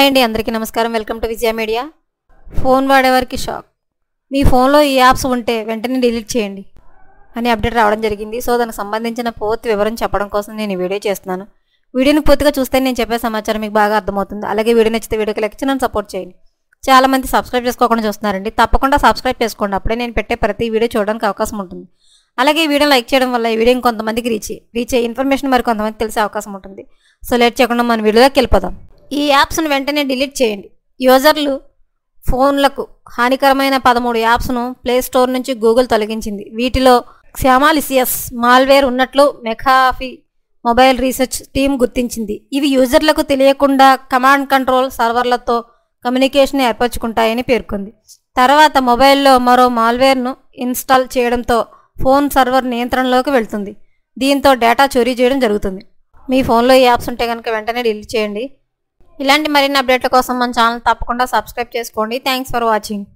Hi అండి, అందరికీ నమస్కారం. Welcome to Vijaya media. Phone వాడేవారికి షాక్. మీ ఫోన్లో ఈ యాప్స్ ఉంటే వెంటనే డిలీట్ చేయండి అని అప్డేట్ రావడం జరిగింది. సో దానికి సంబంధించిన పూర్తి వివరం చెప్పడం కోసం నేను ఈ వీడియో చేస్తున్నాను. వీడియోని పూర్తిగా చూస్తే నేను చెప్పే సమాచారం మీకు బాగా అర్థమవుతుంది. అలాగే వీడియో నచ్చితే వీడియోకి లైక్ చేసి నన్ను సపోర్ట్ చేయండి. చాలామంది సబ్స్క్రైబ్ చేసుకోకుండా చూస్తున్నారండి. తప్పకుండా సబ్స్క్రైబ్ చేసుకోండి. అప్పుడే నేను పెట్టే ప్రతి వీడియో చూడడానికి అవకాశం ఉంటుంది. అలాగే ఈ వీడియో లైక్ చేయడం వల్ల ఈ వీడియో ఇంకొంతమందికి రీచ్ అయ్యే ఇన్ఫర్మేషన్ మరి కొంతమందికి తెలిసే అవకాశం ఉంటుంది. సో లేట్ చేయకుండా మన వీడియోలోకి వెళ్ళిపోదాం. ఈ యాప్స్ను వెంటనే డిలీట్ చేయండి. యూజర్లు ఫోన్లకు హానికరమైన 13 యాప్స్ను ప్లేస్టోర్ నుంచి గూగుల్ తొలగించింది. వీటిలో క్షమాలిసియస్ మాల్వేర్ ఉన్నట్లు మెకాఫీ మొబైల్ రీసెర్చ్ టీం గుర్తించింది. ఇవి యూజర్లకు తెలియకుండా కమాండ్ కంట్రోల్ సర్వర్లతో కమ్యూనికేషన్ ఏర్పరచుకుంటాయని పేర్కొంది. తర్వాత మొబైల్లో మరో మాల్వేర్ను ఇన్స్టాల్ చేయడంతో ఫోన్ సర్వర్ నియంత్రణలోకి వెళ్తుంది. దీంతో డేటా చోరీ చేయడం జరుగుతుంది. మీ ఫోన్లో ఈ యాప్స్ ఉంటే కనుక వెంటనే డిలీట్ చేయండి. ఇలాంటి మరిన్ని అప్డేట్ల కోసం మన ఛానల్ తప్పకుండా సబ్స్క్రైబ్ చేసుకోండి. Thanks for watching.